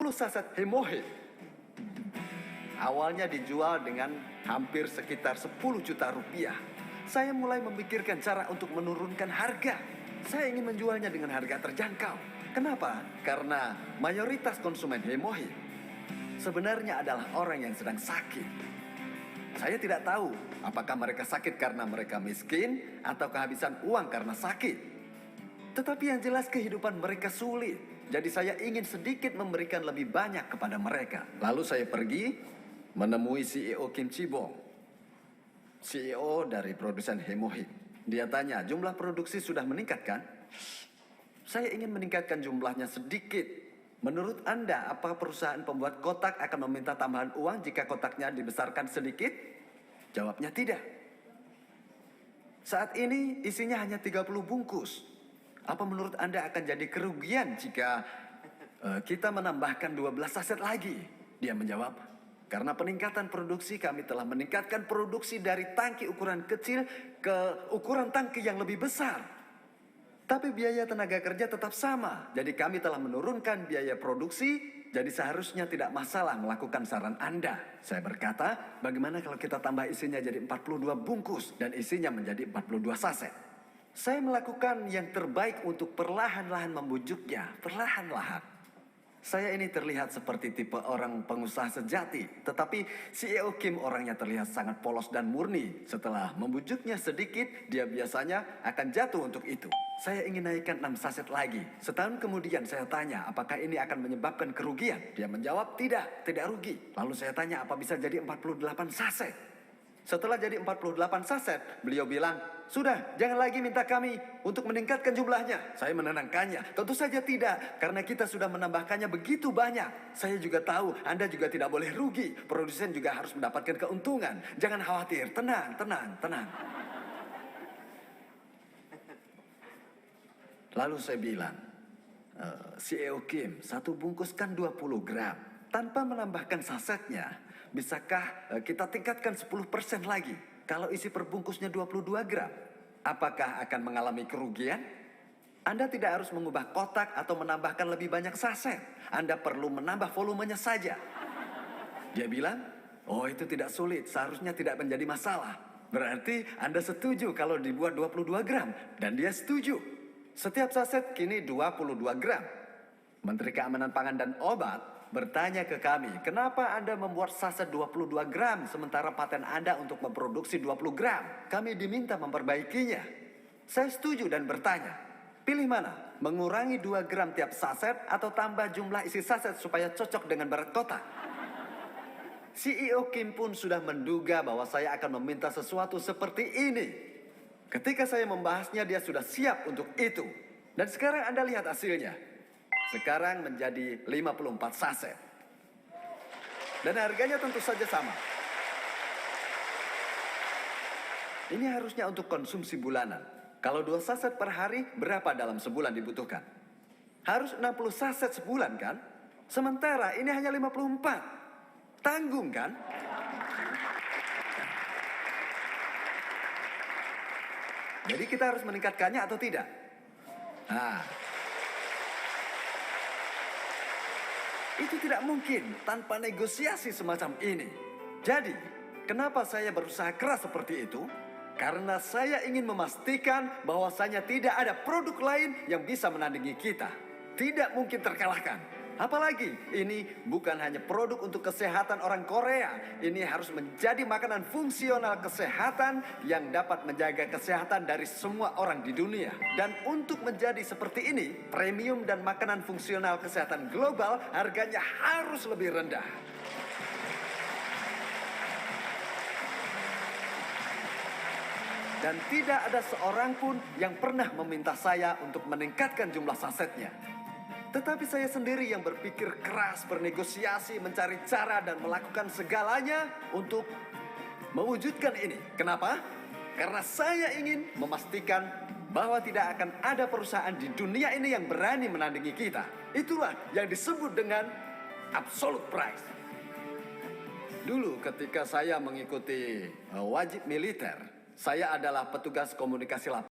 saset Hemohit. Awalnya dijual dengan hampir sekitar 10 juta rupiah. Saya mulai memikirkan cara untuk menurunkan harga. Saya ingin menjualnya dengan harga terjangkau. Kenapa? Karena mayoritas konsumen Hemohit sebenarnya adalah orang yang sedang sakit. Saya tidak tahu apakah mereka sakit karena mereka miskin atau kehabisan uang karena sakit. Tetapi yang jelas kehidupan mereka sulit. Jadi saya ingin sedikit memberikan lebih banyak kepada mereka. Lalu saya pergi menemui CEO Kim Chi-bong, CEO dari produsen Hemohit. Dia tanya, jumlah produksi sudah meningkat kan? Saya ingin meningkatkan jumlahnya sedikit. Menurut Anda, apa perusahaan pembuat kotak akan meminta tambahan uang jika kotaknya dibesarkan sedikit? Jawabnya tidak. Saat ini isinya hanya 30 bungkus. Apa menurut Anda akan jadi kerugian jika kita menambahkan 12 saset lagi? Dia menjawab, karena peningkatan produksi kami telah meningkatkan produksi dari tangki ukuran kecil ke ukuran tangki yang lebih besar. Tapi biaya tenaga kerja tetap sama. Jadi kami telah menurunkan biaya produksi. Jadi seharusnya tidak masalah melakukan saran Anda. Saya berkata, bagaimana kalau kita tambah isinya jadi 42 bungkus dan isinya menjadi 42 saset? Saya melakukan yang terbaik untuk perlahan-lahan membujuknya, perlahan-lahan. Saya ini terlihat seperti tipe orang pengusaha sejati, tetapi CEO Kim orangnya terlihat sangat polos dan murni. Setelah membujuknya sedikit, dia biasanya akan jatuh untuk itu. Saya ingin naikkan 6 saset lagi. Setahun kemudian saya tanya, apakah ini akan menyebabkan kerugian? Dia menjawab, tidak rugi. Lalu saya tanya, apa bisa jadi 48 saset? Setelah jadi 48 saset, beliau bilang, sudah, jangan lagi minta kami untuk meningkatkan jumlahnya. Saya menenangkannya, tentu saja tidak, karena kita sudah menambahkannya begitu banyak. Saya juga tahu, Anda juga tidak boleh rugi. Produsen juga harus mendapatkan keuntungan. Jangan khawatir, tenang. Lalu saya bilang, CEO Kim, satu bungkus kan 20 gram. Tanpa menambahkan sasetnya, bisakah kita tingkatkan 10% lagi? Kalau isi perbungkusnya 22 gram, apakah akan mengalami kerugian? Anda tidak harus mengubah kotak atau menambahkan lebih banyak saset. Anda perlu menambah volumenya saja. Dia bilang, oh itu tidak sulit, seharusnya tidak menjadi masalah. Berarti Anda setuju kalau dibuat 22 gram. Dan dia setuju. Setiap saset kini 22 gram. Menteri Keamanan Pangan dan Obat bertanya ke kami, kenapa Anda membuat saset 22 gram sementara paten Anda untuk memproduksi 20 gram? Kami diminta memperbaikinya. Saya setuju dan bertanya, pilih mana? Mengurangi 2 gram tiap saset atau tambah jumlah isi saset supaya cocok dengan berat kotak? CEO Kim pun sudah menduga bahwa saya akan meminta sesuatu seperti ini. Ketika saya membahasnya, dia sudah siap untuk itu. Dan sekarang Anda lihat hasilnya. Sekarang menjadi 54 saset. Dan harganya tentu saja sama. Ini harusnya untuk konsumsi bulanan. Kalau 2 saset per hari, berapa dalam sebulan dibutuhkan? Harus 60 saset sebulan kan? Sementara ini hanya 54. Tanggung kan? Jadi kita harus meningkatkannya atau tidak? Itu tidak mungkin tanpa negosiasi semacam ini. Jadi, kenapa saya berusaha keras seperti itu? Karena saya ingin memastikan bahwasanya tidak ada produk lain yang bisa menandingi kita. Tidak mungkin terkalahkan. Apalagi ini bukan hanya produk untuk kesehatan orang Korea. Ini harus menjadi makanan fungsional kesehatan yang dapat menjaga kesehatan dari semua orang di dunia. Dan untuk menjadi seperti ini, premium dan makanan fungsional kesehatan global harganya harus lebih rendah. Dan tidak ada seorang pun yang pernah meminta saya untuk meningkatkan jumlah sasetnya. Tetapi saya sendiri yang berpikir keras, bernegosiasi, mencari cara dan melakukan segalanya untuk mewujudkan ini. Kenapa? Karena saya ingin memastikan bahwa tidak akan ada perusahaan di dunia ini yang berani menandingi kita. Itulah yang disebut dengan absolute price. Dulu ketika saya mengikuti wajib militer, saya adalah petugas komunikasi lapangan.